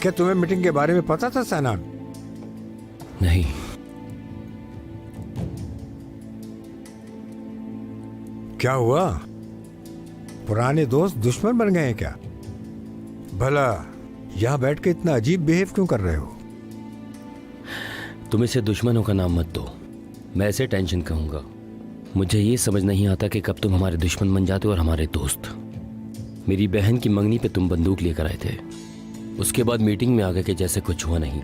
क्या तुम्हें मीटिंग के बारे में पता था सैनान? नहीं। क्या हुआ? पुराने दोस्त दुश्मन बन गए हैं क्या? भला यहां बैठ के इतना अजीब बिहेव क्यों कर रहे हो? तुम इसे दुश्मनों का नाम मत दो, मैं इसे टेंशन कहूंगा। मुझे ये समझ नहीं आता कि कब तुम हमारे दुश्मन बन जाते हो और हमारे दोस्त। मेरी बहन की मंगनी पे तुम बंदूक लेकर आए थे, उसके बाद मीटिंग में आ गए कि जैसे कुछ हुआ नहीं।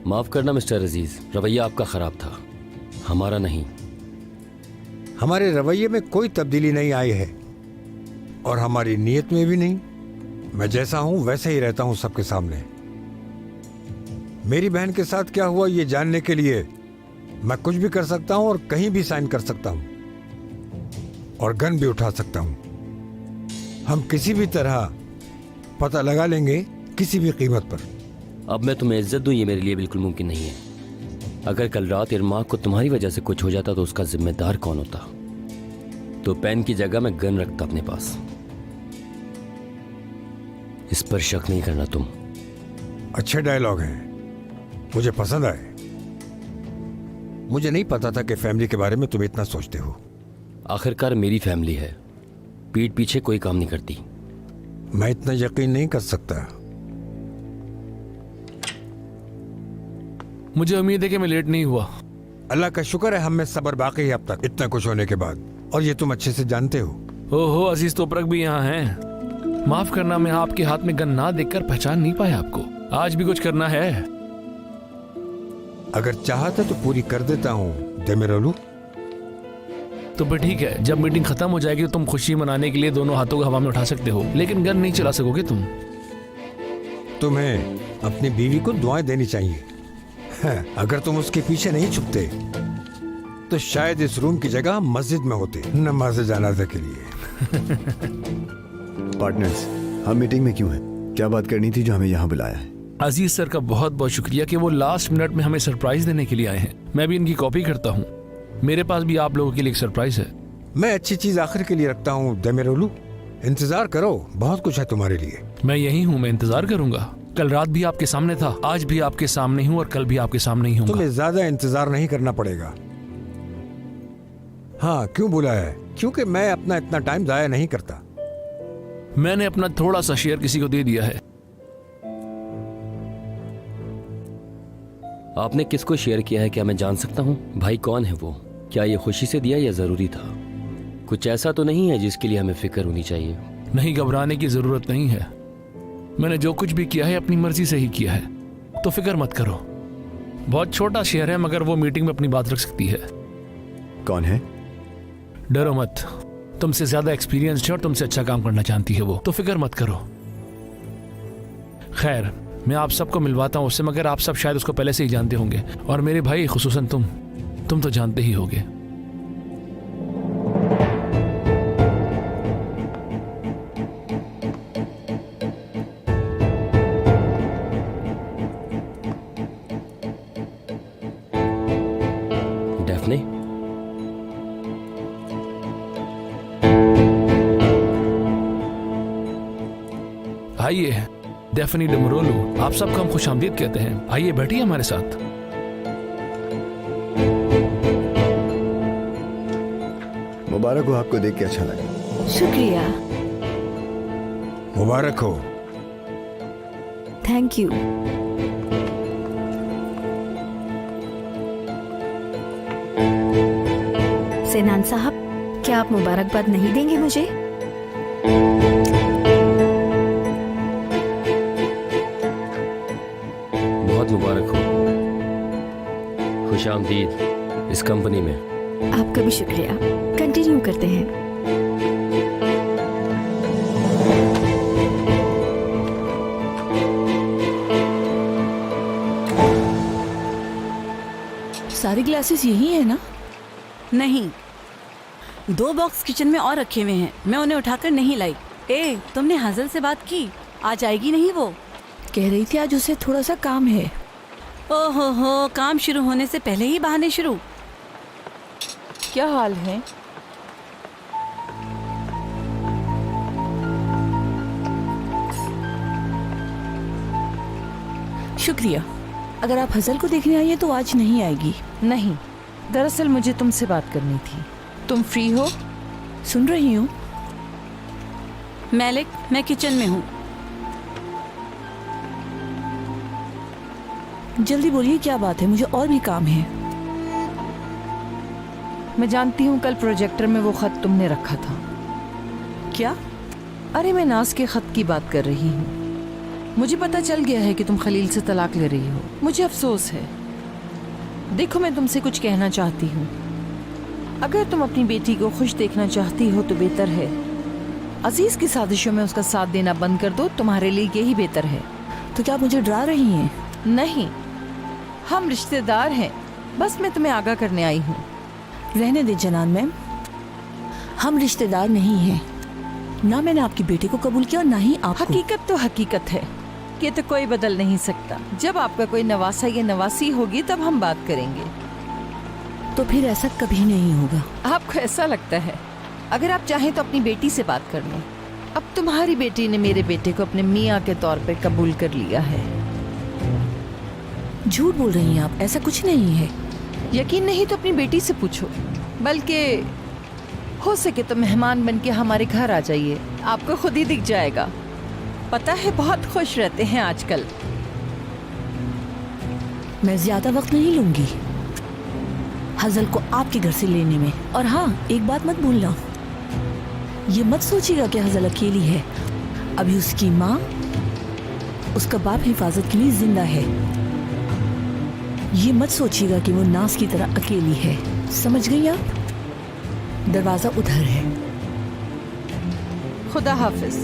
माफ करना मिस्टर अजीज, रवैया आपका खराब था, हमारा नहीं। हमारे रवैये में कोई तब्दीली नहीं आई है और हमारी नीयत में भी नहीं। मैं जैसा हूं वैसे ही रहता हूं सबके सामने। मेरी बहन के साथ क्या हुआ ये जानने के लिए मैं कुछ भी कर सकता हूं और कहीं भी साइन कर सकता हूं और गन भी उठा सकता हूं। हम किसी भी तरह पता लगा लेंगे, किसी भी कीमत पर। अब मैं तुम्हें इज्जत दूं ये मेरे लिए बिल्कुल मुमकिन नहीं है। अगर कल रात इरमाक को तुम्हारी वजह से कुछ हो जाता तो उसका जिम्मेदार कौन होता? तो पेन की जगह मैं गन रखता अपने पास। इस पर शक नहीं करना तुम। अच्छे डायलॉग हैं, मुझे पसंद आए। मुझे नहीं पता था कि फैमिली के बारे में तुम इतना सोचते हो। आखिरकार मेरी फैमिली है, पीठ पीछे कोई काम नहीं करती। मैं इतना यकीन नहीं कर सकता। मुझे उम्मीद है कि मैं लेट नहीं हुआ। अल्लाह का शुक्र है हम में सब्र बाकी है अब तक, इतना कुछ होने के बाद, और ये तुम अच्छे से जानते हो। ओहो, अजीज तोपरक भी यहाँ हैं। माफ करना, मैं आपके हाथ में गन ना देखकर पहचान नहीं पाया आपको। आज भी कुछ करना है? अगर चाहता तो पूरी कर देता हूँ देमिरोलू। तो फिर ठीक है, जब मीटिंग खत्म हो जाएगी तो तुम खुशी मनाने के लिए दोनों हाथों को हवा में उठा सकते हो, लेकिन गन नहीं चला सकोगे तुम। तुम्हें अपनी बीवी को दुआएं देनी चाहिए। अगर तुम उसके पीछे नहीं छुपते तो शायद इस रूम की जगह मस्जिद में होते नमाज जनाजा के लिए। पार्टनर्स, हम मीटिंग में क्यों हैं? क्या बात करनी थी जो हमें यहाँ बुलाया है? अजीज सर का बहुत बहुत शुक्रिया कि वो लास्ट मिनट में हमें सरप्राइज देने के लिए आए हैं। मैं भी इनकी कॉपी करता हूँ। मेरे पास भी आप लोगों के लिए एक सरप्राइज है। मैं अच्छी चीज आखिर के लिए रखता हूँ देमिरोलू, इंतजार करो, बहुत कुछ है तुम्हारे लिए। मैं यही हूँ, मैं इंतजार करूंगा। कल रात भी आपके सामने था, आज भी आपके सामने हूँ और कल भी आपके सामने ही हूँ। तुम्हें ज्यादा इंतजार नहीं करना पड़ेगा। हाँ, क्यों बुलाया है? क्योंकि मैं अपना इतना टाइम जाया नहीं करता। मैंने अपना थोड़ा सा शेयर किसी को दे दिया है। आपने किसको शेयर किया है, क्या मैं जान सकता हूँ? भाई कौन है वो? क्या ये खुशी से दिया या जरूरी था? कुछ ऐसा तो नहीं है जिसके लिए हमें फिक्र होनी चाहिए? नहीं, घबराने की जरूरत नहीं है। मैंने जो कुछ भी किया है अपनी मर्जी से ही किया है, तो फिक्र मत करो। बहुत छोटा शेयर है मगर वो मीटिंग में अपनी बात रख सकती है। कौन है? डरो मत, तुमसे ज्यादा एक्सपीरियंस्ड है और तुमसे अच्छा काम करना जानती है वो, तो फिक्र मत करो। खैर, मैं आप सबको मिलवाता हूँ उससे, मगर आप सब शायद उसको पहले से ही जानते होंगे, और मेरे भाई खुसूसन तुम तो जानते ही होगे। आइए, डेफनी डमरोलू, आप सबको हम खुशामदीद कहते हैं। आइए बैठिए हमारे साथ। मुबारक हो, आपको देख के अच्छा लगा। शुक्रिया। मुबारक हो। Thank you. सेनान साहब, क्या आप मुबारकबाद नहीं देंगे मुझे? बहुत मुबारक हो, खुशामदीद इस कंपनी में। आपका भी शुक्रिया। कंटिन्यू करते हैं। सारी ग्लासेस यही है ना? नहीं, 2 बॉक्स किचन में और रखे हुए हैं, मैं उन्हें उठाकर नहीं लाई। ए, तुमने हाजल से बात की? आज आएगी नहीं वो? कह रही थी आज उसे थोड़ा सा काम है। ओहो हो, काम शुरू होने से पहले ही बहाने शुरू। क्या हाल है? शुक्रिया। अगर आप हजल को देखने आई हैं तो आज नहीं आएगी। नहीं, दरअसल मुझे तुमसे बात करनी थी। तुम फ्री हो? सुन रही हूँ। मैलिक, मैं किचन में हूँ। जल्दी बोलिए, क्या बात है? मुझे और भी काम है। मैं जानती हूँ कल प्रोजेक्टर में वो खत तुमने रखा था। क्या? अरे मैं नाज के खत की बात कर रही हूँ। मुझे पता चल गया है कि तुम खलील से तलाक ले रही हो। मुझे अफसोस है। देखो, मैं तुमसे कुछ कहना चाहती हूँ। अगर तुम अपनी बेटी को खुश देखना चाहती हो तो बेहतर है अजीज की साजिशों में उसका साथ देना बंद कर दो। तुम्हारे लिए यही बेहतर है। तो क्या आप मुझे डरा रही हैं? नहीं, हम रिश्तेदार हैं। बस मैं तुम्हें आगाह करने आई हूँ। रहने दे जनान मैम, हम रिश्तेदार नहीं हैं। ना मैंने आपकी बेटी को कबूल किया और ना ही आपको। हकीकत तो हकीकत है, ये तो कोई बदल नहीं सकता। जब आपका कोई नवासा या नवासी होगी तब हम बात करेंगे। तो फिर ऐसा कभी नहीं होगा। आपको ऐसा लगता है? अगर आप चाहें तो अपनी बेटी से बात कर लो। अब तुम्हारी बेटी ने मेरे बेटे को अपने मियाँ के तौर पे कबूल कर लिया है। झूठ बोल रही हैं आप, ऐसा कुछ नहीं है। यकीन नहीं तो अपनी बेटी से पूछो। बल्कि हो सके तो मेहमान बन के हमारे घर आ जाइए, आपको खुद ही दिख जाएगा। पता है बहुत खुश रहते हैं आजकल। मैं ज्यादा वक्त नहीं लूंगी हजल को आपके घर से लेने में। और हाँ, एक बात मत भूलना, ये मत सोचिएगा कि हजल अकेली है। अभी उसकी माँ, उसका बाप हिफाजत के लिए जिंदा है। ये मत सोचिएगा कि वो नाज की तरह अकेली है। समझ गई आप? दरवाजा उधर है। खुदा हाफिज।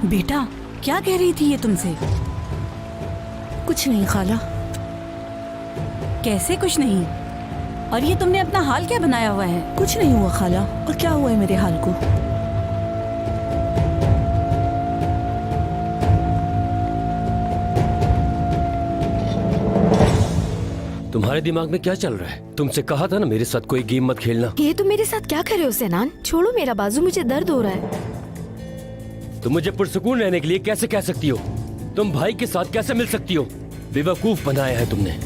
बेटा, क्या कह रही थी ये तुमसे? कुछ नहीं खाला। कैसे कुछ नहीं? और ये तुमने अपना हाल क्या बनाया हुआ है? कुछ नहीं हुआ खाला। और क्या हुआ है मेरे हाल को? तुम्हारे दिमाग में क्या चल रहा है? तुमसे कहा था ना मेरे साथ कोई गेम मत खेलना। ये तुम मेरे साथ क्या कर रहे हो सेनान? छोड़ो मेरा बाजू, मुझे दर्द हो रहा है। तुम मुझे पुरसुकून रहने के लिए कैसे कह सकती हो? तुम भाई के साथ कैसे मिल सकती हो? बेवकूफ बनाया है तुमने।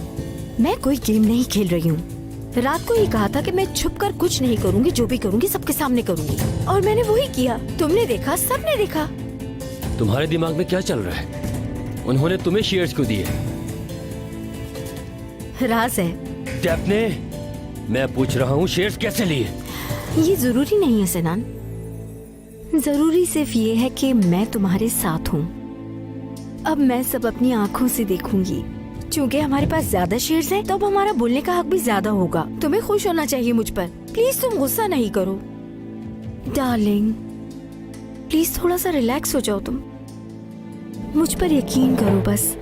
मैं कोई गेम नहीं खेल रही हूँ। रात को ही कहा था कि मैं छुप कर कुछ नहीं करूँगी, जो भी करूँगी सबके सामने करूँगी, और मैंने वही किया। तुमने देखा, सबने देखा। तुम्हारे दिमाग में क्या चल रहा है? उन्होंने तुम्हें शेयर्स क्यों दिए? राज है। डेफने, मैं पूछ रहा हूँ शेयर्स कैसे लिए? ये जरूरी नहीं है सेनान। जरूरी सिर्फ ये है कि मैं तुम्हारे साथ हूँ। अब मैं सब अपनी आँखों से देखूंगी। क्योंकि हमारे पास ज्यादा शेयर्स हैं, तो अब हमारा बोलने का हक भी ज्यादा होगा। तुम्हें खुश होना चाहिए मुझ पर। प्लीज तुम गुस्सा नहीं करो डार्लिंग। प्लीज थोड़ा सा रिलैक्स हो जाओ तुम। मुझ पर यकीन करो, बस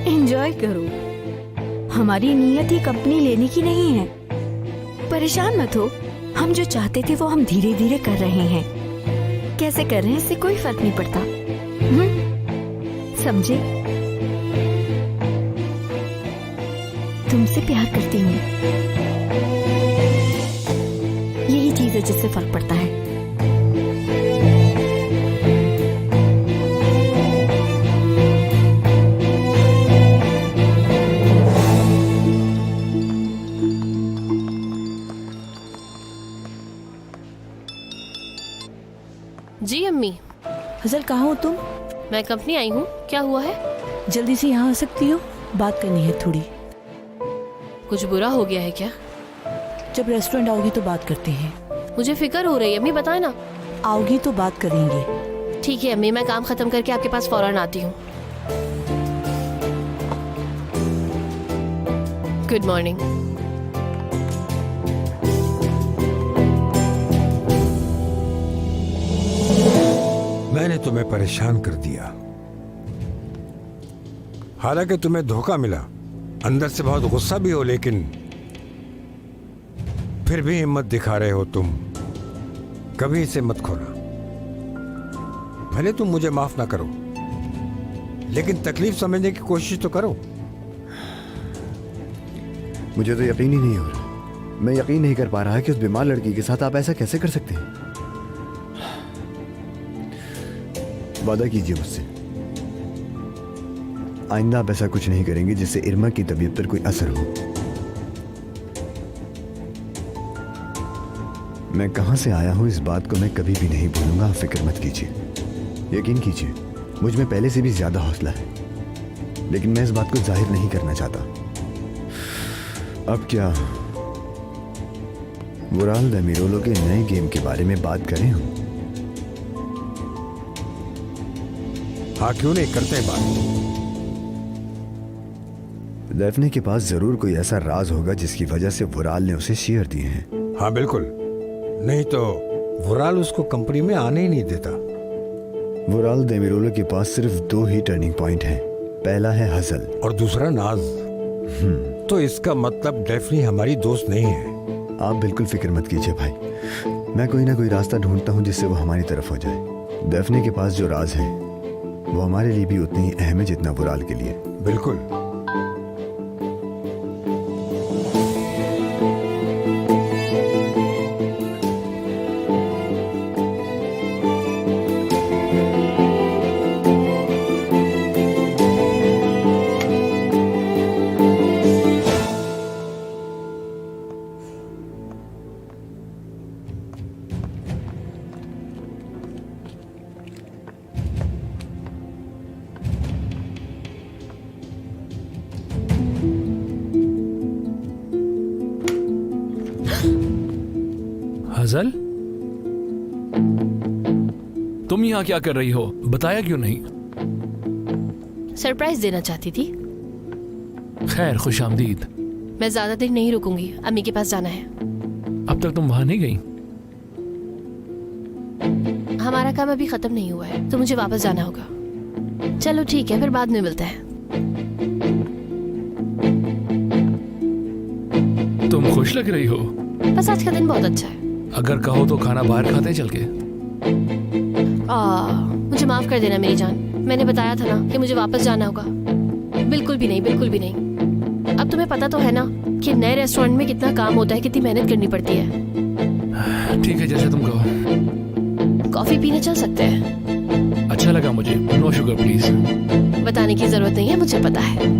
एंजॉय करो। हमारी नीयत ही कंपनी लेने की नहीं है, परेशान मत हो, हम जो चाहते थे वो हम धीरे धीरे कर रहे हैं। कैसे कर रहे हैं इससे कोई फर्क नहीं पड़ता। समझे? तुमसे प्यार करती हूँ, यही चीज है जिससे फर्क पड़ता है। जी अम्मी, हजल कहाँ हो तुम? मैं कंपनी आई हूँ। क्या हुआ है? जल्दी से यहाँ आ सकती हो, बात करनी है थोड़ी। कुछ बुरा हो गया है क्या? जब रेस्टोरेंट आओगी तो बात करते हैं। मुझे फिक्र हो रही है अम्मी, बताए ना। आओगी तो बात करेंगे। ठीक है अम्मी, मैं काम खत्म करके आपके पास फौरन आती हूँ। Good morning. मैंने तुम्हें परेशान कर दिया, हालांकि तुम्हें धोखा मिला। अंदर से बहुत गुस्सा भी हो, लेकिन फिर भी हिम्मत दिखा रहे हो तुम। कभी इसे मत खोना। भले तुम मुझे माफ ना करो, लेकिन तकलीफ समझने की कोशिश तो करो। मुझे तो यकीन ही नहीं हो रहा। मैं यकीन नहीं कर पा रहा कि उस बीमार लड़की के साथ आप ऐसा कैसे कर सकते हैं। वादा कीजिए मुझसे, आइंदा आप ऐसा कुछ नहीं करेंगे जिससे इरमा की तबीयत पर कोई असर हो। मैं कहां से आया हूं इस बात को मैं कभी भी नहीं भूलूंगा। आप फिक्र मत कीजिए, यकीन कीजिए, मुझ में पहले से भी ज्यादा हौसला है, लेकिन मैं इस बात को जाहिर नहीं करना चाहता। अब क्या वुराल देमिरोलो के नए गेम के बारे में बात करें हम? हाँ, क्यों नहीं, करते हैं बात। डेफने के पास जरूर कोई ऐसा राज होगा जिसकी वजह से वुराल ने उसे शेयर दिए हैं। हाँ बिल्कुल, नहीं तो वुराल उसको कंपनी में आने ही नहीं देता। वुराल देमिरोलो के पास सिर्फ 2 ही टर्निंग पॉइंट हैं। पहला है हसल और दूसरा नाज। तो इसका मतलब डेफनी हमारी दोस्त नहीं है। आप बिल्कुल फिक्र मत कीजिए भाई, मैं कोई ना कोई रास्ता ढूंढता हूं जिससे वो हमारी तरफ हो जाए। डेफने के पास जो राज है वो हमारे लिए भी उतनी ही अहम है जितना वुराल के लिए। बिल्कुल। हजल, तुम यहाँ क्या कर रही हो? बताया क्यों नहीं? सरप्राइज देना चाहती थी। खैर, खुश आमदीद। मैं ज्यादा देर नहीं रुकूंगी, अम्मी के पास जाना है। अब तक तुम वहां नहीं गई? हमारा काम अभी खत्म नहीं हुआ है, तो मुझे वापस जाना होगा। चलो ठीक है, फिर बाद में मिलते हैं। तुम खुश लग रही हो। बस आज का दिन बहुत अच्छा है। अगर कहो तो खाना बाहर खाते हैं चल के। मुझे माफ कर देना मेरी जान, मैंने बताया था ना कि मुझे वापस जाना होगा। बिल्कुल भी नहीं, बिल्कुल भी नहीं। अब तुम्हें पता तो है ना कि नए रेस्टोरेंट में कितना काम होता है, कितनी मेहनत करनी पड़ती है। ठीक है, जैसे तुम कहो। कॉफी पीने चल सकते हैं? अच्छा लगा मुझे। No sugar please. बताने की जरूरत नहीं है, मुझे पता है।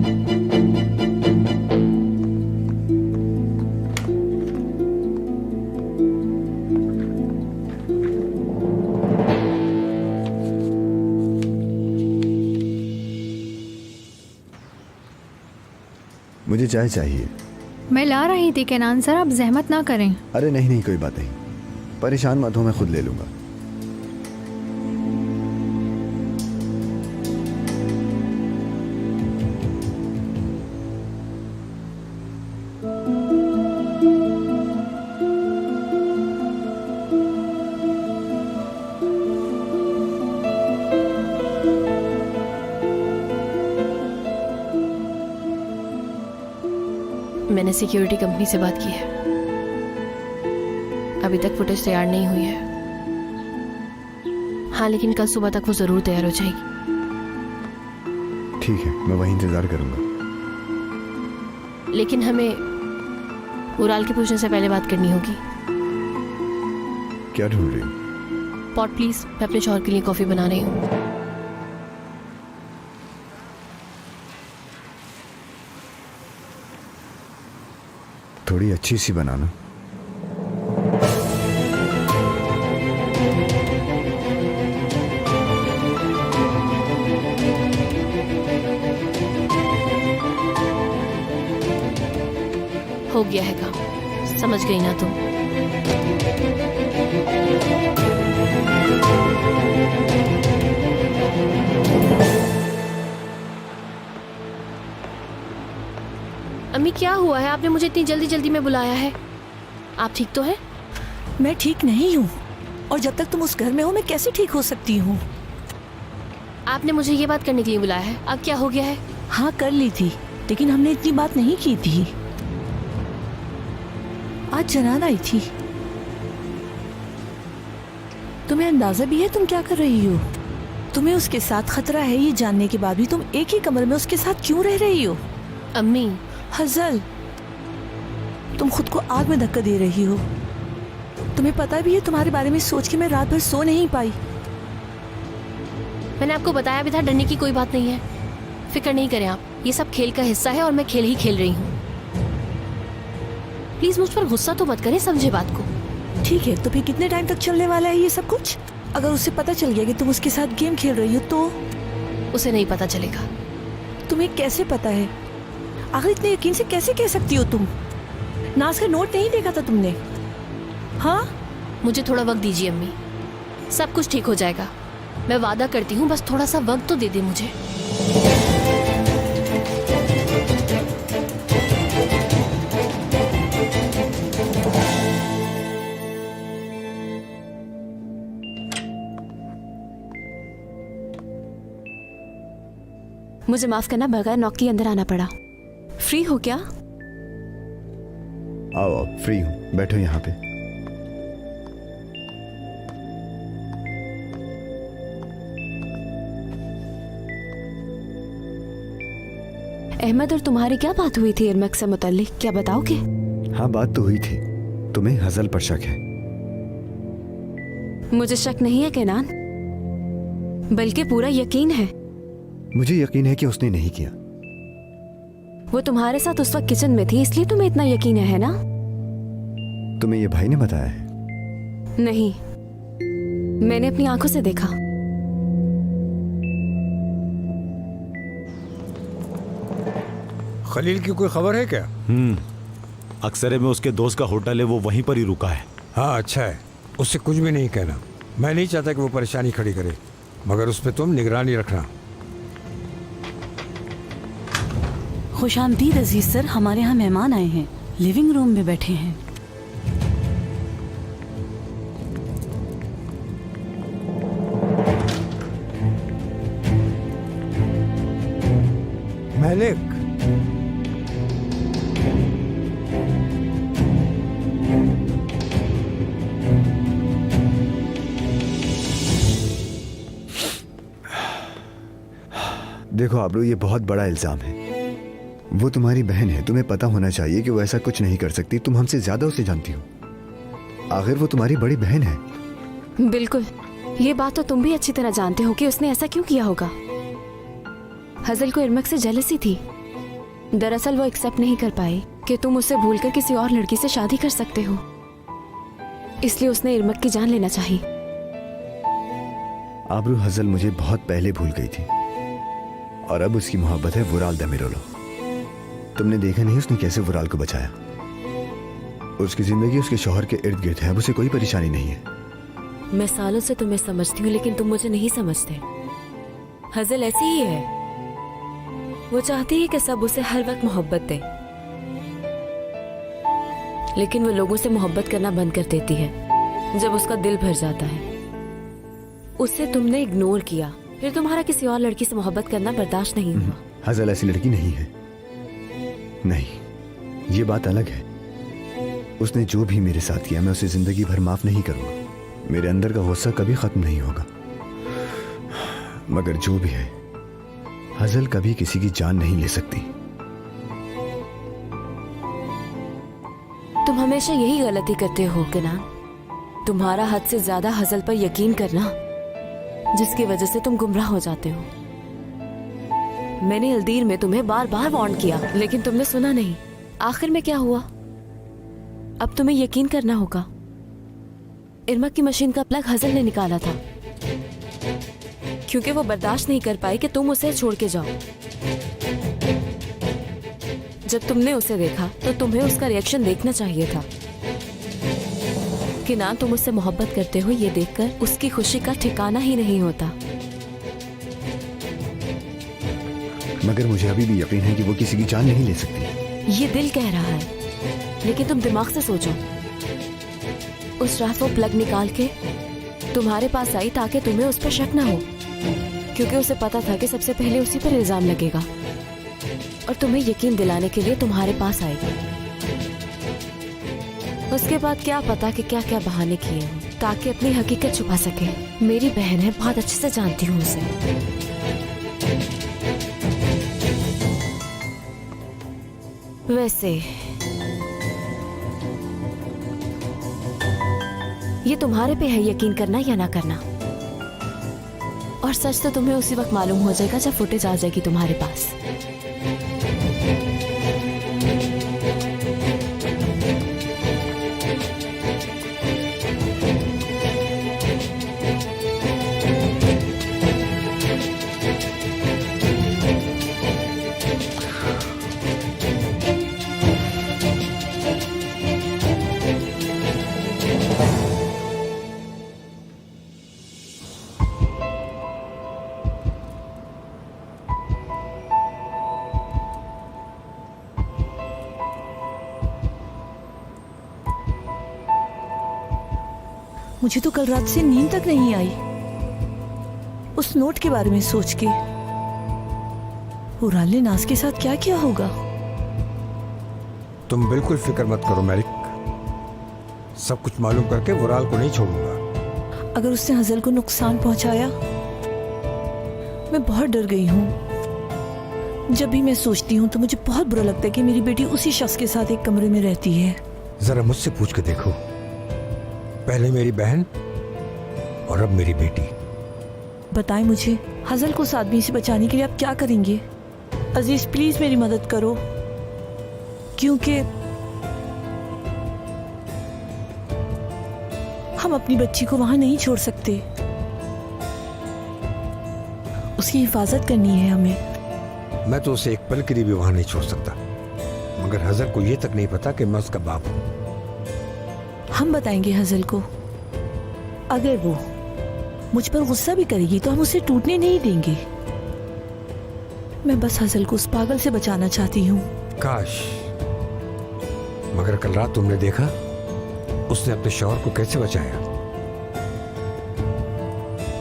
मुझे चाय चाहिए। मैं ला रही थी केनान सर, आप जहमत ना करें। अरे नहीं नहीं, कोई बात नहीं, परेशान मत हो, मैं खुद ले लूंगा। मैंने सिक्योरिटी कंपनी से बात की है। अभी तक फुटेज तैयार नहीं हुई है। हाँ, लेकिन कल सुबह तक वो जरूर तैयार हो जाएगी। ठीक है, मैं वहीं इंतजार करूंगा। लेकिन हमें उराल के पूछने से पहले बात करनी होगी। क्या ढूंढ रही हो? पॉट प्लीज, मैं अपने शौहर के लिए कॉफी बना रही हूँ। थोड़ी अच्छी सी बनाना। हो गया है काम, समझ गई ना तुम? अम्मी क्या हुआ है? आपने मुझे इतनी जल्दी जल्दी में बुलाया है। आप ठीक तो हैं? मैं ठीक नहीं हूँ, और जब तक तुम उस घर में हो मैं कैसे ठीक हो सकती हूँ? आपने मुझे ये बात करने के लिए बुलाया है। अब क्या हो गया है? हाँ कर ली थी, लेकिन हमने इतनी बात नहीं की थी। आज जनान आई थी। तुम्हें अंदाजा भी है तुम क्या कर रही हो? तुम्हें उसके साथ खतरा है ये जानने के बाद भी तुम एक ही कमरे में उसके साथ क्यों रह रही हो? अम्मी, हजल, तुम खुद को आग में धक्का दे रही हो। तुम्हें पता भी है तुम्हारे बारे में सोच के मैं रात भर सो नहीं पाई। मैंने आपको बताया भी था डरने की कोई बात नहीं है। फिक्र नहीं करें आप, ये सब खेल का हिस्सा है और मैं खेल ही खेल रही हूँ। प्लीज मुझ पर गुस्सा तो मत करें, समझे बात को। ठीक है, तो फिर कितने टाइम तक चलने वाला है ये सब कुछ? अगर उसे पता चल गया कि तुम उसके साथ गेम खेल रही हो तो? उसे नहीं पता चलेगा। तुम्हें कैसे पता है? आखिर इतने यकीन से कैसे कह सकती हो तुम? नाज का नोट नहीं देखा था तुमने? हाँ, मुझे थोड़ा वक्त दीजिए अम्मी, सब कुछ ठीक हो जाएगा। मैं वादा करती हूँ, बस थोड़ा सा वक्त तो दे दे मुझे। मुझे माफ करना, बगैर नॉक के अंदर आना पड़ा। फ्री हो क्या? आओ आओ, फ्री हूँ, बैठो यहाँ पे। अहमद, और तुम्हारी क्या बात हुई थी इरमक से मुतल्लिक, क्या बताओगे? हाँ, बात तो हुई थी। तुम्हें हजल पर शक है? मुझे शक नहीं है केनान, बल्कि पूरा यकीन है। मुझे यकीन है कि उसने नहीं किया। वो तुम्हारे साथ उस वक्त किचन में थी, इसलिए तुम्हें इतना यकीन है ना? तुम्हें ये भाई ने बताया है? नहीं, मैंने अपनी आंखों से देखा। खलील की कोई खबर है क्या? अक्सर में उसके दोस्त का होटल है, वो वहीं पर ही रुका है। हाँ, अच्छा है, उससे कुछ भी नहीं कहना। मैं नहीं चाहता कि वो परेशानी खड़ी करे, मगर उस पर तुम निगरानी रखना। खुशामदीद अजीज सर, हमारे यहाँ मेहमान आए हैं, लिविंग रूम में बैठे हैं। मलिक, देखो आबरू, ये बहुत बड़ा इल्जाम है। वो तुम्हारी बहन है, तुम्हें पता होना चाहिए कि वो ऐसा कुछ नहीं कर सकती। तुम हमसे ज्यादा उसे जानती हो। आखिर वो तुम्हारी बड़ी बहन है। बिल्कुल, ये बात तो तुम भी अच्छी तरह जानते हो कि उसने ऐसा क्यों किया होगा। हजल को इरमक से जेलसी थी। दरअसल वो एक्सेप्ट नहीं कर पाई कि तुम उसे भूलकर किसी और लड़की से शादी कर सकते हो, इसलिए उसने इरमक की जान लेना चाही। आबरू, हजल मुझे बहुत पहले भूल गई थी और अब उसकी मोहब्बत है वुराल दमिरोलो। तुमने देखा नहीं उसने कैसे वुराल को बचाया? उसकी जिंदगी उसके शौहर के इर्द गिर्द है, अब उसे कोई परेशानी नहीं है। मैं सालों से तुम्हें समझती हूँ, लेकिन तुम मुझे नहीं समझते। हजल ऐसी ही है, वो चाहती है कि सब उसे हर वक्त मोहब्बत दे, लेकिन वो लोगों से मोहब्बत करना बंद कर देती है जब उसका दिल भर जाता है। उसे तुमने इग्नोर किया, फिर तुम्हारा किसी और लड़की से मोहब्बत करना बर्दाश्त नहीं हुआ। हजल ऐसी लड़की नहीं है। नहीं, ये बात अलग है। उसने जो भी मेरे साथ किया मैं उसे जिंदगी भर माफ नहीं करूंगा। मेरे अंदर का गुस्सा कभी खत्म नहीं होगा। मगर जो भी है, हजल कभी किसी की जान नहीं ले सकती। तुम हमेशा यही गलती करते हो केनान। तुम्हारा हद से ज्यादा हजल पर यकीन करना, जिसकी वजह से तुम गुमराह हो जाते हो। मैंने हल्दीर में तुम्हें बार बार वार्न किया, लेकिन तुमने सुना नहीं। आखिर में क्या हुआ? अब तुम्हें यकीन करना होगा। इरमा की मशीन का प्लग हजल ने निकाला था, क्योंकि वो बर्दाश्त नहीं कर पाई कि तुम उसे छोड़ के जाओ। जब तुमने उसे देखा तो तुम्हें उसका रिएक्शन देखना चाहिए था कि ना तुम उससे मोहब्बत करते हो। ये देखकर उसकी खुशी का ठिकाना ही नहीं होता। मगर मुझे अभी भी यकीन है कि वो किसी की जान नहीं ले सकती। ये दिल कह रहा है, लेकिन तुम दिमाग से सोचो। उस रात वो प्लग निकाल के तुम्हारे पास आई ताकि तुम्हें उस पर शक ना हो, क्योंकि उसे पता था कि सबसे पहले उसी पर इल्जाम लगेगा और तुम्हें यकीन दिलाने के लिए तुम्हारे पास आएगी। उसके बाद क्या पता कि क्या क्या बहाने किए हो ताकि अपनी हकीकत छुपा सके। मेरी बहन है, बहुत अच्छे से जानती हूँ उसे। वैसे ये तुम्हारे पे है यकीन करना या ना करना। और सच तो तुम्हें उसी वक्त मालूम हो जाएगा जब फुटेज आ जाएगी तुम्हारे पास। मुझे तो कल रात से नींद तक नहीं आई उस नोट के बारे में सोच के। उराल ने नाज के साथ क्या किया होगा? तुम बिल्कुल फिक्र मत करो मैलिक, सब कुछ मालूम करके वुराल को नहीं छोड़ूंगा। अगर उसने हजल को नुकसान पहुंचाया, मैं बहुत डर गई हूँ। जब भी मैं सोचती हूँ तो मुझे बहुत बुरा लगता है कि मेरी बेटी उसी शख्स के साथ एक कमरे में रहती है। जरा मुझसे पूछ के देखो, पहले मेरी बहन और अब मेरी बेटी। बताएं मुझे, हजल को उस आदमी से बचाने के लिए आप क्या करेंगे? अजीज प्लीज मेरी मदद करो, क्योंकि हम अपनी बच्ची को वहां नहीं छोड़ सकते। उसकी हिफाजत करनी है हमें। मैं तो उसे एक पल के लिए भी वहां नहीं छोड़ सकता, मगर हजर को यह तक नहीं पता कि मैं उसका बाप हूं। हम बताएंगे हजल को। अगर वो मुझ पर गुस्सा भी करेगी तो हम उसे टूटने नहीं देंगे। मैं बस हजल को उस पागल से बचाना चाहती हूँ। काश, मगर कल रात तुमने देखा उसने अपने शौहर को कैसे बचाया।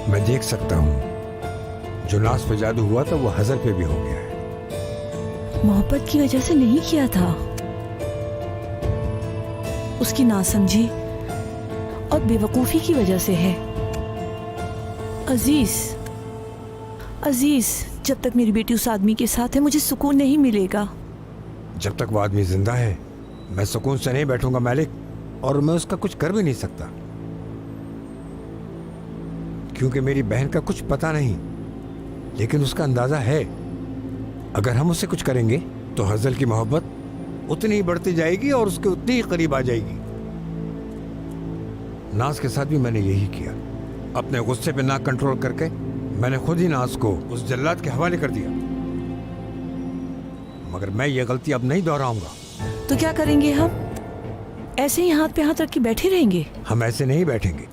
मैं देख सकता हूं जो नाज पे जादू हुआ था वो हजर पे भी हो गया है। मोहब्बत की वजह से नहीं किया था, उसकी नासमझी और बेवकूफी की वजह से है। अजीज, अजीज, जब तक मेरी बेटी उस आदमी के साथ है मुझे सुकून नहीं मिलेगा। जब तक वो आदमी जिंदा है मैं सुकून से नहीं बैठूंगा मैलिक, और मैं उसका कुछ कर भी नहीं सकता, क्योंकि मेरी बहन का कुछ पता नहीं, लेकिन उसका अंदाजा है। अगर हम उससे कुछ करेंगे तो हजल की मोहब्बत उतनी ही बढ़ती जाएगी और उसके उतनी ही करीब आ जाएगी। नाज के साथ भी मैंने यही किया। अपने गुस्से पे ना कंट्रोल करके मैंने खुद ही नाज को उस जल्लाद के हवाले कर दिया, मगर मैं ये गलती अब नहीं दोहराऊंगा। तो क्या करेंगे हम? ऐसे ही हाथ पे हाथ रख के बैठे रहेंगे? हम ऐसे नहीं बैठेंगे,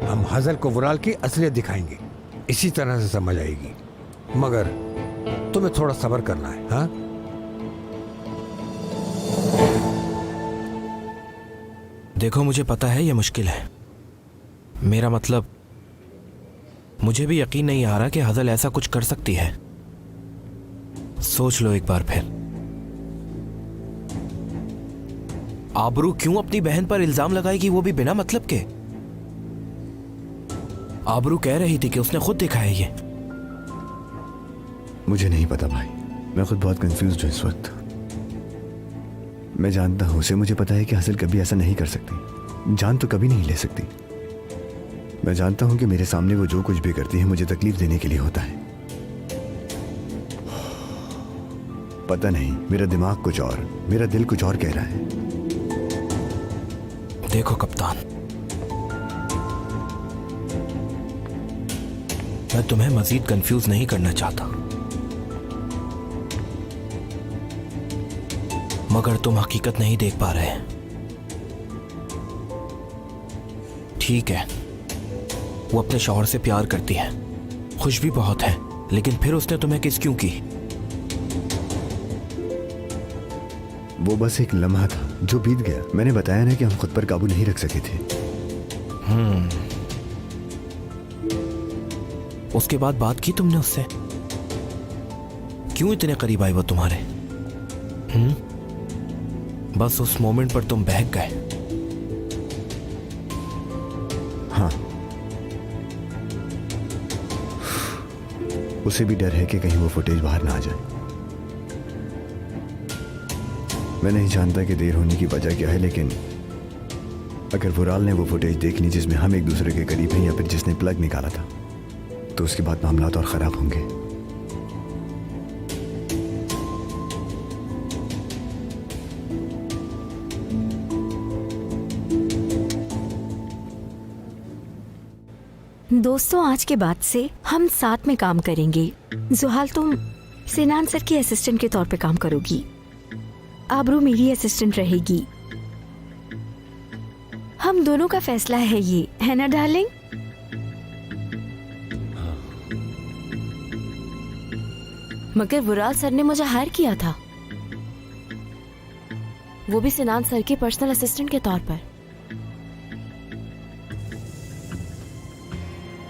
हम हजल को वुराल की असलियत दिखाएंगे, इसी तरह से समझ आएगी। मगर तुम्हें थोड़ा सब्र करना है। हाँ, देखो मुझे पता है ये मुश्किल है, मेरा मतलब मुझे भी यकीन नहीं आ रहा कि हजल ऐसा कुछ कर सकती है। सोच लो एक बार फिर। आबरू क्यों अपनी बहन पर इल्जाम लगाएगी, वो भी बिना मतलब के? आबरू कह रही थी कि उसने खुद देखा है ये। मुझे नहीं पता भाई, मैं खुद बहुत कंफ्यूज हूँ इस वक्त। मैं जानता हूँ उसे, मुझे पता है कि हासिल कभी ऐसा नहीं कर सकती, जान तो कभी नहीं ले सकती। मैं जानता हूँ कि मेरे सामने वो जो कुछ भी करती है मुझे तकलीफ देने के लिए होता है। पता नहीं, मेरा दिमाग कुछ और, मेरा दिल कुछ और कह रहा है। देखो कप्तान, मैं तुम्हें मजीद कंफ्यूज नहीं करना चाहता, मगर तुम हकीकत नहीं देख पा रहे। ठीक है, वो अपने शौहर से प्यार करती है, खुश भी बहुत है, लेकिन फिर उसने तुम्हें किस क्यों की? वो बस एक लम्हा था जो बीत गया। मैंने बताया ना कि हम खुद पर काबू नहीं रख सके थे। उसके बाद बात की तुमने उससे? क्यों इतने करीब आई वो तुम्हारे? बस उस मोमेंट पर तुम बहक गए। हाँ, उसे भी डर है कि कहीं वो फुटेज बाहर ना आ जाए। मैं नहीं जानता कि देर होने की वजह क्या है, लेकिन अगर वुराल ने वो फुटेज देख ली जिसमें हम एक दूसरे के करीब हैं, या फिर जिसने प्लग निकाला था, तो उसके बाद मामला और खराब होंगे। दोस्तों, आज के बाद से हम साथ में काम करेंगे। जुहाल, तुम सिनान सर की असिस्टेंट के तौर पे काम करोगी, आबरू मेरी असिस्टेंट रहेगी। हम दोनों का फैसला है ये, है ना डार्लिंग? मगर वुराल सर ने मुझे हायर किया था, वो भी सिनान सर के पर्सनल असिस्टेंट के तौर पर।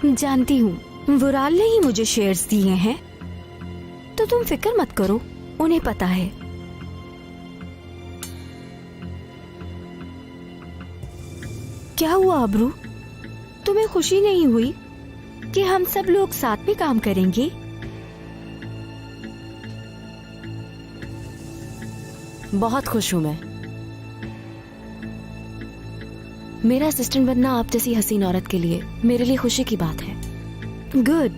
जानती हूँ वुराल ने ही मुझे शेयर्स दिए हैं, तो तुम फिक्र मत करो, उन्हें पता है। क्या हुआ आबरू, तुम्हें खुशी नहीं हुई कि हम सब लोग साथ में काम करेंगे? बहुत खुश हूं मैं। मेरा असिस्टेंट बनना आप जैसी हसीन औरत के लिए मेरे लिए खुशी की बात है। गुड,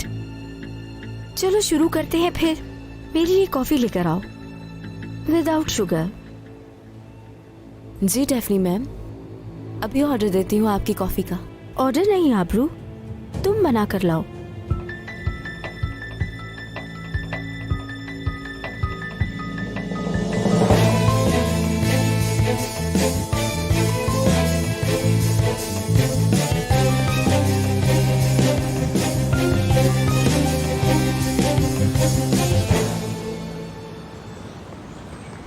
चलो शुरू करते हैं फिर। मेरे लिए कॉफी लेकर आओ, विदाउट शुगर। जी डेफनी मैम, अभी ऑर्डर देती हूँ आपकी कॉफी का। ऑर्डर नहीं आबरू, तुम बना कर लाओ।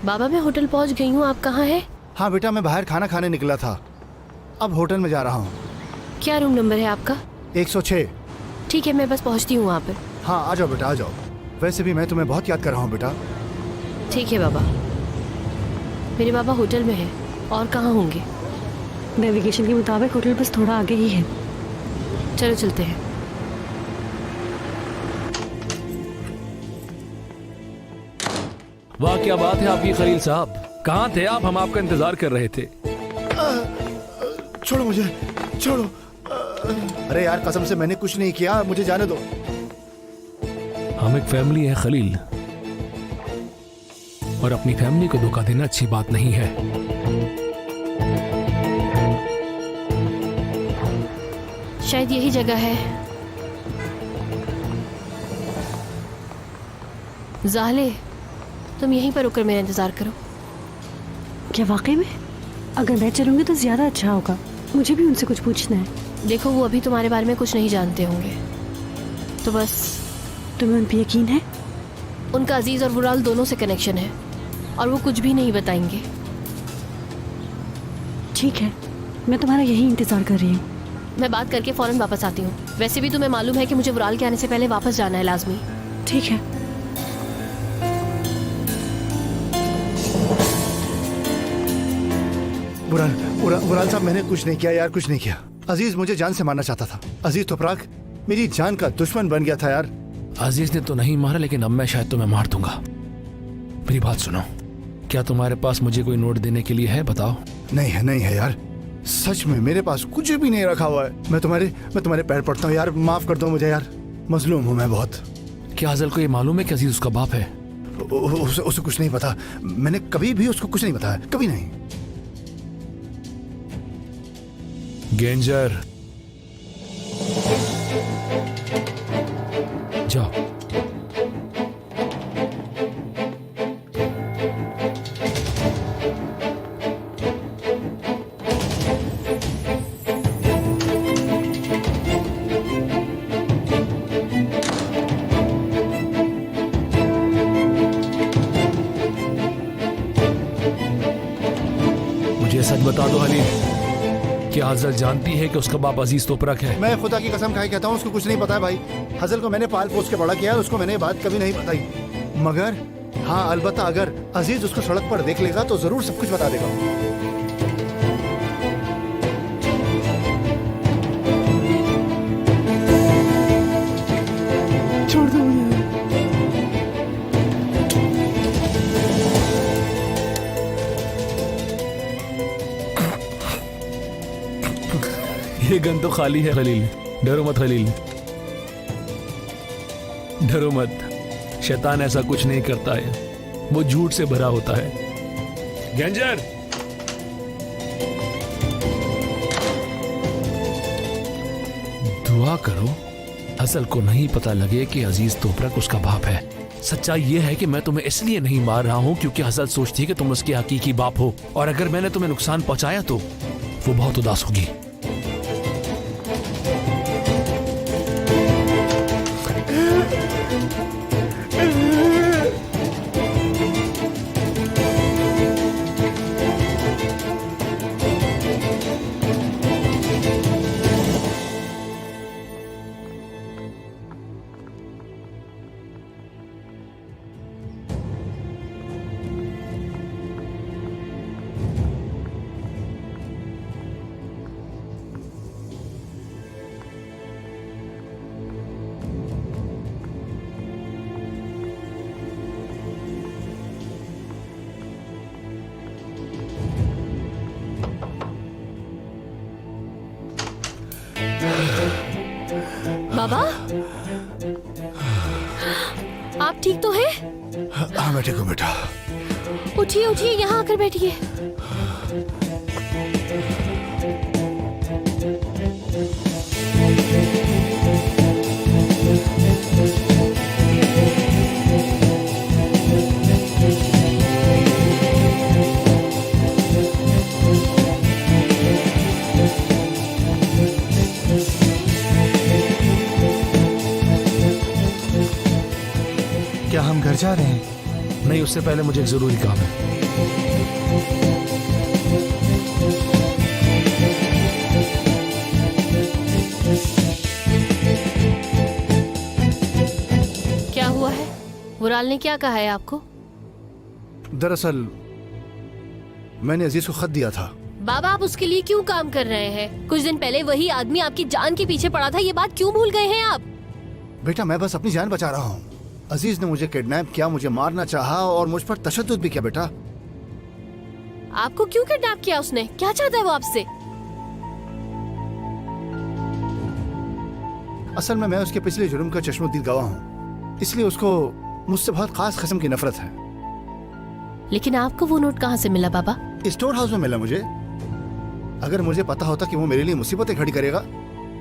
बाबा, मैं होटल पहुंच गई हूँ, आप कहाँ हैं? हाँ बेटा, मैं बाहर खाना खाने निकला था, अब होटल में जा रहा हूँ। क्या रूम नंबर है आपका? 106। ठीक है, मैं बस पहुंचती हूँ वहाँ पर। हाँ आ जाओ बेटा, आ जाओ। वैसे भी मैं तुम्हें बहुत याद कर रहा हूँ बेटा। ठीक है बाबा। मेरे बाबा होटल में हैं, और कहाँ होंगे? नेविगेशन के मुताबिक होटल बस थोड़ा आगे ही है। चलो चलते हैं। वाह, क्या बात है आपकी खलील साहब, कहाँ थे आप? हम आपका इंतजार कर रहे थे। छोड़ो मुझे, छोड़ो। अरे यार, कसम से मैंने कुछ नहीं किया, मुझे जाने दो। हम एक फैमिली है खलील, और अपनी फैमिली को धोखा देना अच्छी बात नहीं है। शायद यही जगह है। जाहले, तुम यहीं पर रुककर मेरा इंतजार करो। क्या वाकई में? अगर मैं चलूंगी तो ज्यादा अच्छा होगा, मुझे भी उनसे कुछ पूछना है। देखो, वो अभी तुम्हारे बारे में कुछ नहीं जानते होंगे, तो बस। तुम्हें उन पर यकीन है? उनका अजीज और वुराल दोनों से कनेक्शन है, और वो कुछ भी नहीं बताएंगे। ठीक है, मैं तुम्हारा यही इंतजार कर रही हूँ। मैं बात करके फौरन वापस आती हूँ। वैसे भी तुम्हें मालूम है कि मुझे वुराल के आने से पहले वापस जाना है लाजमी। ठीक है। वुराल साहब, मैंने कुछ नहीं किया यार, कुछ नहीं किया। अजीज मुझे जान से मारना चाहता था। अजीज तोपराक मेरी जान का दुश्मन बन गया था यार। अजीज ने तो नहीं मारा, लेकिन अब मैं शायद तुम्हें मार दूंगा। मेरी बात सुनो, क्या तुम्हारे पास मुझे कोई नोट देने के लिए है? बताओ। नहीं है यार, सच में मेरे पास कुछ भी नहीं रखा हुआ है। मैं तुम्हारे पैर पड़ता हूँ यार, माफ कर दो मुझे यार, मजलूम हूँ मैं बहुत। क्या हजल को ये मालूम है कि अजीज उसका बाप है? उसे कुछ नहीं पता। मैंने कभी भी उसको कुछ नहीं बताया, कभी नहीं। गेंजर, जाओ। मुझे सच बता दो हलील, क्या हजल जानती है कि उसका बाप अजीज तोपरक है? मैं खुदा की कसम खाए कहता हूँ उसको कुछ नहीं पता है भाई। हजल को मैंने पाल पोस के बड़ा किया है, उसको मैंने बात कभी नहीं बताई। मगर हाँ, अलबत्ता अगर अजीज उसको सड़क पर देख लेगा तो जरूर सब कुछ बता देगा। छोड़ दो मुझे। ये गन तो खाली है खलील, डरो मत खलील, डरो मत। शैतान ऐसा कुछ नहीं करता है, वो झूठ से भरा होता है। गेंजर, दुआ करो असल को नहीं पता लगे कि अजीज तोपरक उसका बाप है। सच्चाई ये है कि मैं तुम्हें इसलिए नहीं मार रहा हूं क्योंकि हसल सोचती है कि तुम उसके हकीकी बाप हो, और अगर मैंने तुम्हें नुकसान पहुंचाया तो वो बहुत उदास होगी। बाबा, आप ठीक तो हैं? हाँ मैं ठीक हूँ बेटा। उठिए उठिए, यहाँ आकर बैठिए। क्या हम घर जा रहे हैं? नहीं, उससे पहले मुझे एक जरूरी काम है। क्या हुआ है? वुराल ने क्या कहा है आपको? दरअसल मैंने अजीज को खत दिया था। बाबा, आप उसके लिए क्यों काम कर रहे हैं? कुछ दिन पहले वही आदमी आपकी जान के पीछे पड़ा था, ये बात क्यों भूल गए हैं आप? बेटा मैं बस अपनी जान बचा रहा हूँ। अजीज ने मुझे किडनैप किया, मुझे मारना चाहा और मुझ पर तशद्दुद भी किया। बेटा आपको क्यों किडनैप किया उसने? क्या चाहता है वो आपसे? असल में मैं उसके पिछले जुर्म का चश्मोदीद गवाह हूँ, इसलिए उसको मुझसे बहुत खास किस्म की नफरत है। लेकिन आपको वो नोट कहाँ से मिला बाबा? स्टोर हाउस में मिला मुझे। अगर मुझे पता होता कि वो मेरे लिए मुसीबतें खड़ी करेगा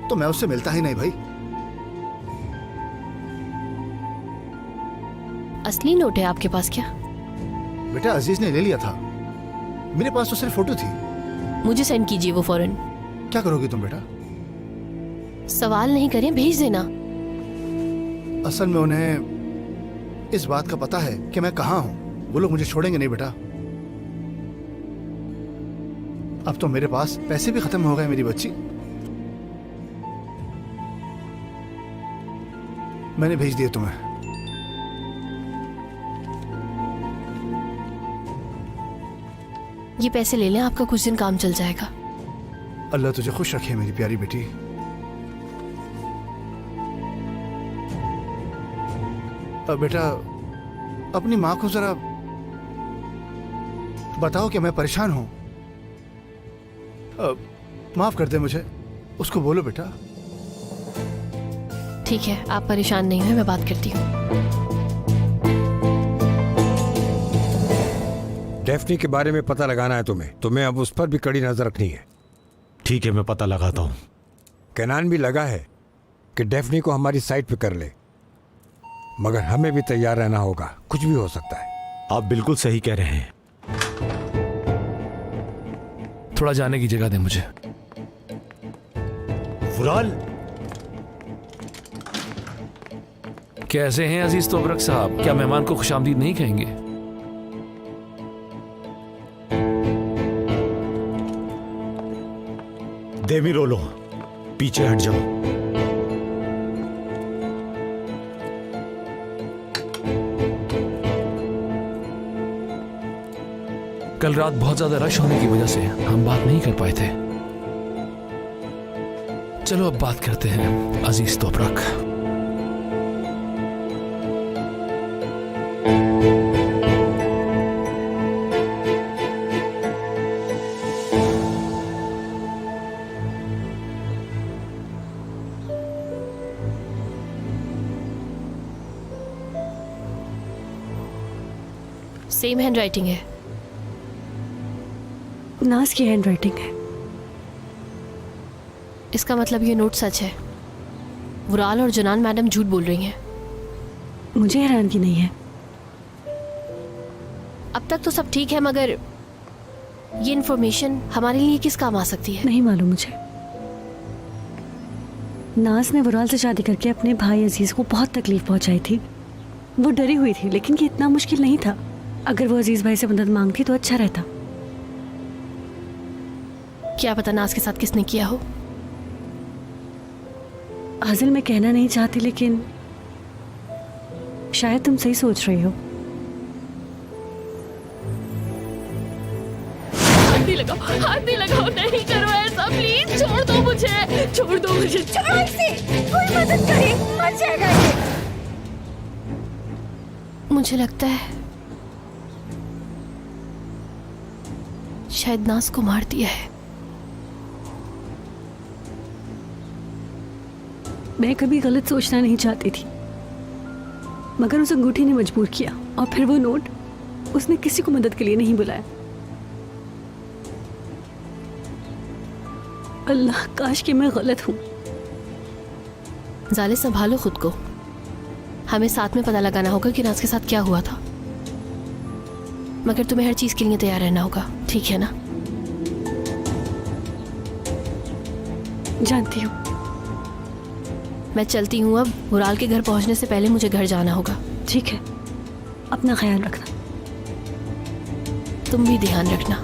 तो मैं उससे मिलता ही नहीं भाई। असली नोट है आपके पास क्या? बेटा अजीज ने ले लिया था, मेरे पास तो सिर्फ फोटो थी। मुझे सेंड कीजिए वो फौरन। क्या करोगी तुम बेटा? सवाल नहीं करें, भेज देना। असल में उन्हें इस बात का पता है कि मैं कहाँ हूँ, वो लोग मुझे छोड़ेंगे नहीं बेटा। अब तो मेरे पास पैसे भी खत्म हो गए मेरी बच्ची। मैंने भेज दिए तुम्हें। ये पैसे ले लें, आपका कुछ दिन काम चल जाएगा। अल्लाह तुझे खुश रखे मेरी प्यारी बेटी। अब बेटा अपनी माँ को जरा बताओ कि मैं परेशान हूं। माफ कर दे मुझे, उसको बोलो बेटा। ठीक है, आप परेशान नहीं हुए, मैं बात करती हूँ। डेफ्नी के बारे में पता लगाना है तुम्हें अब उस पर भी कड़ी नजर रखनी है। ठीक है, मैं पता लगाता हूँ। कैनान भी लगा है कि डेफ्नी को हमारी साइड पे कर ले, मगर हमें भी तैयार रहना होगा, कुछ भी हो सकता है। आप बिल्कुल सही कह रहे हैं। थोड़ा जाने की जगह दे मुझे। वुराल, कैसे हैं अजीज तोबरक साहब? क्या मेहमान को खुशामदीद नहीं कहेंगे? देमिरोलो, पीछे हट जाओ। कल रात बहुत ज्यादा रश होने की वजह से हम बात नहीं कर पाए थे। चलो अब बात करते हैं अजीज तोबरक। सेम हैंड राइटिंग है। नाज की हैंड राइटिंग है। इसका मतलब ये नोट सच है। वुराल और जनान मैडम झूठ बोल रही हैं। मुझे हैरानगी नहीं है। अब तक तो सब ठीक है, मगर ये इन्फॉर्मेशन हमारे लिए किस काम आ सकती है? नहीं मालूम मुझे। नाज ने वुराल से शादी करके अपने भाई अजीज को बहुत तकलीफ पहुंचाई थी। वो डरी हुई थी, लेकिन ये इतना मुश्किल नहीं था। अगर वो अजीज भाई से मदद मांगती तो अच्छा रहता। क्या पता नाज के साथ किसने किया हो। हाजिल मैं कहना नहीं चाहती, लेकिन शायद तुम सही सोच रही हो। हाथ नहीं लगाओ, नहीं करो ऐसा, प्लीज छोड़ दो मुझे, छोड़ दो मुझे। कोई मदद करे, मर जाएगा ये। मुझे लगता है शायद नाज को मार दिया है। मैं कभी गलत सोचना नहीं चाहती थी, मगर उस अंगूठी ने मजबूर किया। और फिर वो नोट, उसने किसी को मदद के लिए नहीं बुलाया। अल्लाह, काश कि मैं गलत हूं। जाले, संभालो खुद को। हमें साथ में पता लगाना होगा कि नाज के साथ क्या हुआ था, मगर तुम्हें हर चीज के लिए तैयार रहना होगा, ठीक है ना? जानती हूँ। मैं चलती हूँ अब। वुराल के घर पहुंचने से पहले मुझे घर जाना होगा। ठीक है, अपना ख्याल रखना। तुम भी ध्यान रखना।